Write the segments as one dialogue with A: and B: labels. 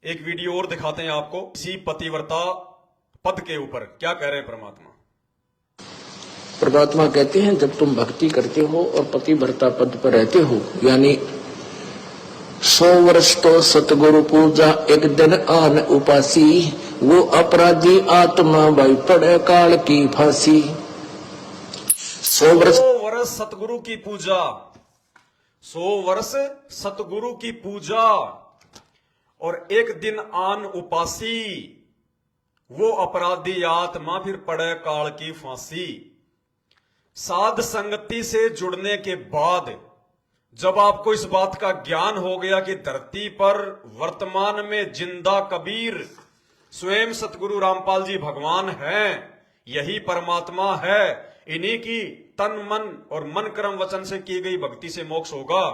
A: एक वीडियो और दिखाते हैं आपको इसी पतिव्रता पद के ऊपर क्या कह रहे हैं परमात्मा।
B: परमात्मा कहते हैं जब तुम भक्ति करते हो और पतिव्रता पद पर रहते हो, यानी 100 वर्ष तो सतगुरु पूजा एक दिन आन उपासी, वो अपराधी आत्मा भाई पड़े काल की फांसी। 100
A: वर्ष सतगुरु की पूजा, 100 वर्ष सतगुरु की पूजा और एक दिन आन उपासी, वो अपराधी आत्मा फिर पड़े काल की फांसी। साध संगति से जुड़ने के बाद जब आपको इस बात का ज्ञान हो गया कि धरती पर वर्तमान में जिंदा कबीर स्वयं सतगुरु रामपाल जी भगवान हैं, यही परमात्मा है, इन्हीं की तन मन और मन कर्म वचन से की गई भक्ति से मोक्ष होगा।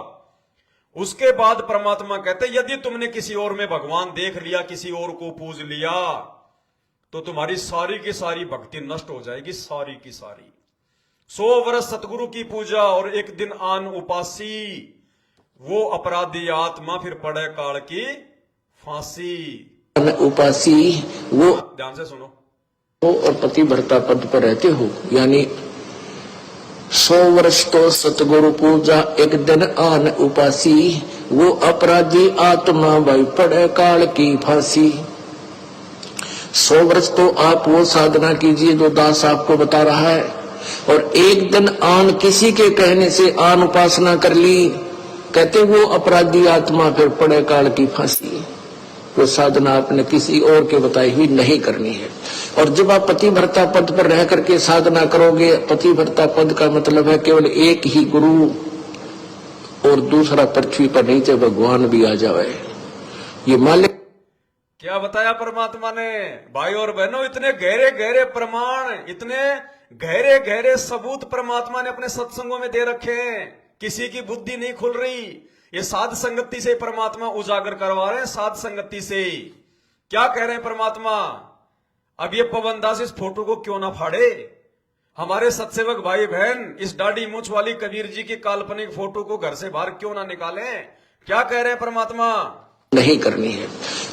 A: उसके बाद परमात्मा कहते यदि तुमने किसी और में भगवान देख लिया, किसी और को पूज लिया, तो तुम्हारी सारी की सारी भक्ति नष्ट हो जाएगी, सारी की सारी। 100 वर्ष सतगुरु की पूजा और एक दिन आन उपासी, वो अपराधी आत्मा फिर पड़े काल की फांसी।
B: उपासी वो
A: ध्यान से सुनो,
B: और पतिव्रता पद पर रहते हो, यानी 100 वर्ष तो सतगुरु पूजा एक दिन आन उपासी, वो अपराधी आत्मा भाई पड़े काल की फांसी। 100 वर्ष तो आप वो साधना कीजिए जो दास आपको बता रहा है, और एक दिन आन किसी के कहने से आन उपासना कर ली, कहते वो अपराधी आत्मा फिर पड़े काल की फांसी। वो साधना आपने किसी और के बताई हुई नहीं करनी है। और जब आप पतिव्रता पद पर रह करके साधना करोगे, पतिव्रता पद का मतलब है केवल एक ही गुरु और दूसरा पृथ्वी पर नीचे भगवान भी आ जाए। ये मालिक
A: क्या बताया परमात्मा ने। भाई और बहनों, इतने गहरे गहरे प्रमाण, इतने गहरे गहरे सबूत परमात्मा ने अपने सत्संगों में दे रखे हैं, किसी की बुद्धि नहीं खुल रही। ये साध संगति से परमात्मा उजागर करवा रहे हैं, साध संगति से। क्या कह रहे हैं परमात्मा, अब ये पवन दास इस फोटो को क्यों ना फाड़े, हमारे सत्सेवक भाई बहन इस दाढ़ी मूंछ वाली कबीर जी की काल्पनिक फोटो को घर से बाहर क्यों ना निकालें। क्या कह रहे हैं परमात्मा,
B: नहीं करनी है।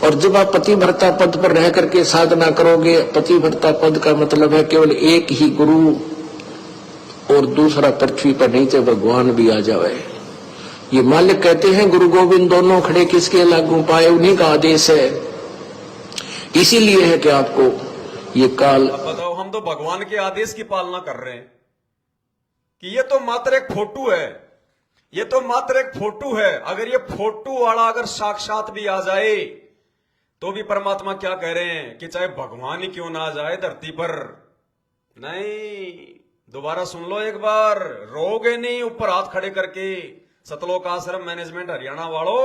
B: और जब आप पतिव्रता पद पर रह करके साधना करोगे, पतिव्रता पद का मतलब है केवल एक ही गुरु और दूसरा पृथ्वी पर नीचे भगवान भी आ जाए। ये मालिक कहते हैं गुरु गोविंद दोनों खड़े किसके लागू पाए, उन्हीं का आदेश है। इसीलिए है कि आपको ये काल।
A: अब बताओ, हम तो भगवान के आदेश की पालना कर रहे हैं कि ये तो मात्र एक फोटो है, ये तो मात्र एक फोटो है। अगर ये फोटो वाला अगर साक्षात भी आ जाए तो भी परमात्मा क्या कह रहे हैं कि चाहे भगवान ही क्यों ना आ जाए धरती पर, नहीं, दोबारा सुन लो एक बार, रोगे नहीं ऊपर हाथ खड़े करके। सतलोक आश्रम मैनेजमेंट हरियाणा वालों,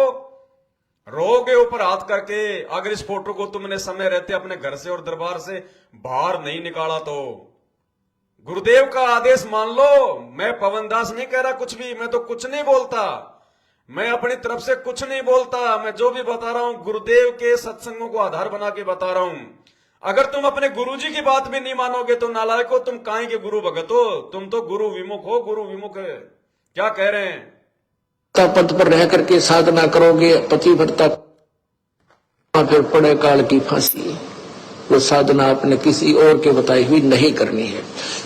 A: रोगे ऊपर हाथ करके अगर इस फोटो को तुमने समय रहते अपने घर से और दरबार से बाहर नहीं निकाला तो। गुरुदेव का आदेश मान लो। मैं पवन दास नहीं कह रहा कुछ भी, मैं तो कुछ नहीं बोलता, मैं अपनी तरफ से कुछ नहीं बोलता। मैं जो भी बता रहा हूं गुरुदेव के सत्संगों को आधार बना के बता रहा हूं। अगर तुम अपने गुरुजी की बात भी नहीं मानोगे तो नालायक हो, तुम काहे के गुरु भगत हो, तुम तो गुरु विमुख हो, गुरु विमुख है। क्या कह रहे हैं,
B: पद पर रह करके साधना करोगे, पतिव्रता फिर पड़े काल की फांसी। वो साधना आपने किसी और के बताई हुई नहीं करनी है।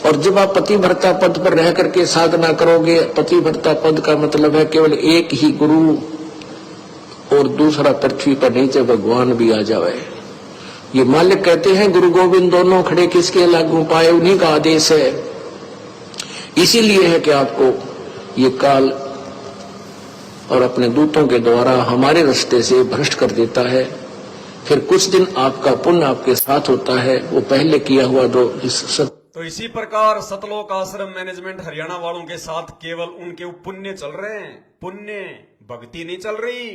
B: और जब आप पतिव्रता पद पर रह करके साधना करोगे, पतिव्रता पद का मतलब है केवल एक ही गुरु और दूसरा पृथ्वी पर नीचे भगवान भी आ जाए। ये मालिक कहते हैं गुरु गोविंद दोनों खड़े किसके लागू पाए, उन्हीं का आदेश है। इसीलिए है कि आपको ये काल और अपने दूतों के द्वारा हमारे रास्ते से भ्रष्ट कर देता है। फिर कुछ दिन आपका पुण्य आपके साथ होता है, वो पहले किया हुआ
A: तो इसी प्रकार सतलोक आश्रम मैनेजमेंट हरियाणा वालों के साथ केवल उनके पुण्य चल रहे हैं, पुण्य, भक्ति नहीं चल रही,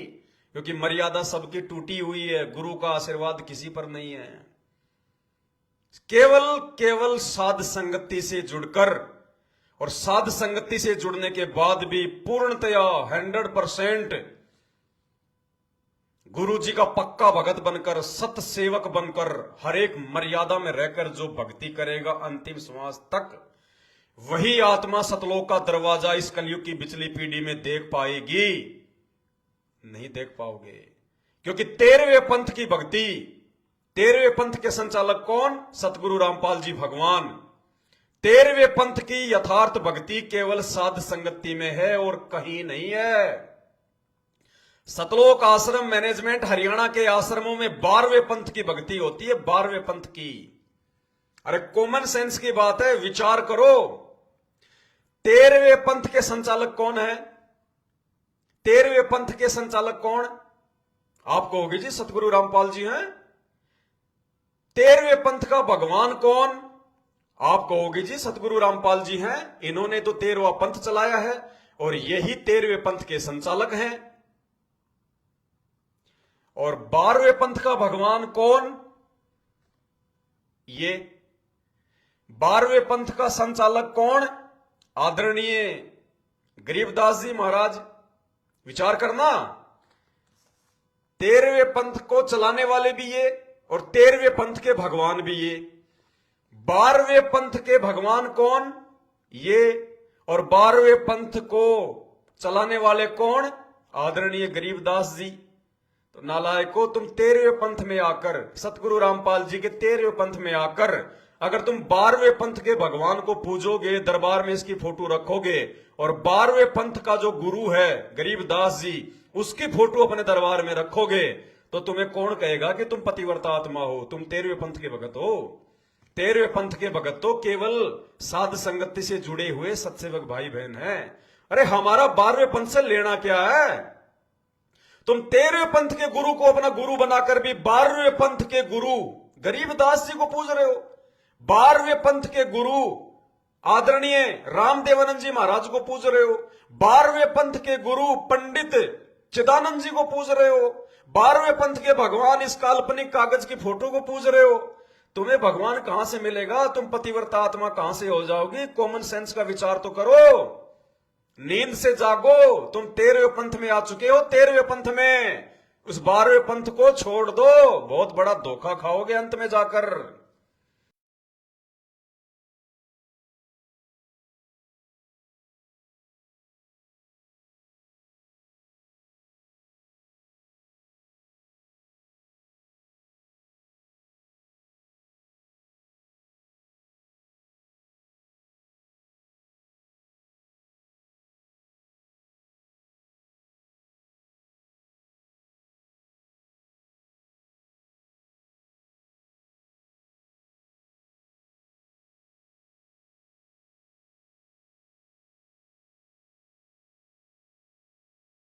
A: क्योंकि मर्यादा सबकी टूटी हुई है, गुरु का आशीर्वाद किसी पर नहीं है। केवल केवल साध संगति से जुड़कर, और साध संगति से जुड़ने के बाद भी पूर्णतया 100% गुरु जी का पक्का भगत बनकर, सत सेवक बनकर, हर एक मर्यादा में रहकर जो भक्ति करेगा अंतिम श्वास तक, वही आत्मा सतलोक का दरवाजा इस कलयुग की बिचली पीढ़ी में देख पाएगी। नहीं देख पाओगे, क्योंकि 13वें पंथ की भक्ति, 13वें पंथ के संचालक कौन? सतगुरु रामपाल जी भगवान। 13वें पंथ की यथार्थ भक्ति केवल साध संगति में है और कहीं नहीं है। सतलोक आश्रम मैनेजमेंट हरियाणा के आश्रमों में 12वें पंथ की भक्ति होती है, 12वें पंथ की। अरे कॉमन सेंस की बात है, विचार करो। 13वें पंथ के संचालक कौन है? 13वें पंथ के संचालक कौन? आप कहोगे जी सतगुरु रामपाल जी हैं। 13वें पंथ का भगवान कौन? आप कहोगे जी सतगुरु रामपाल जी हैं। इन्होंने तो 13वां पंथ चलाया है और यही 13वें पंथ के संचालक हैं। और 12वें पंथ का भगवान कौन? ये 12वें पंथ का संचालक कौन? आदरणीय गरीबदास जी महाराज। विचार करना, 13वें पंथ को चलाने वाले भी ये और 13वें पंथ के भगवान भी ये। 12वें पंथ के भगवान कौन? ये। और 12वें पंथ को चलाने वाले कौन? आदरणीय गरीबदास जी। तो नालायको, तुम 13वें पंथ में आकर, सतगुरु रामपाल जी के 13वें पंथ में आकर अगर तुम 12वें पंथ के भगवान को पूजोगे, दरबार में इसकी फोटो रखोगे और 12वें पंथ का जो गुरु है गरीबदास जी, उसकी फोटो अपने दरबार में रखोगे, तो तुम्हें कौन कहेगा कि तुम पतिव्रता आत्मा हो? तुम 13वें पंथ के भगत हो। 13वें पंथ के भगत तो केवल साध संगति से जुड़े हुए सत्सेवक भाई बहन हैं। अरे हमारा 12वें पंथ से लेना क्या है? तुम 13वें पंथ के गुरु को अपना गुरु बनाकर भी 12वें पंथ के गुरु गरीबदास जी को पूज रहे हो। 12वें पंथ के गुरु आदरणीय रामदेवानंद जी महाराज को पूज रहे हो। 12वें पंथ के गुरु पंडित चिदानंद जी को पूज रहे हो। 12वें पंथ के भगवान इस काल्पनिक कागज की फोटो को पूज रहे हो। तुम्हें भगवान कहां से मिलेगा? तुम पतिव्रता आत्मा कहां से हो जाओगी? कॉमन सेंस का विचार तो करो, नींद से जागो। तुम 13वें पंथ में आ चुके हो। 13वें पंथ में उस 12वें पंथ को छोड़ दो, बहुत बड़ा धोखा खाओगे अंत में जाकर।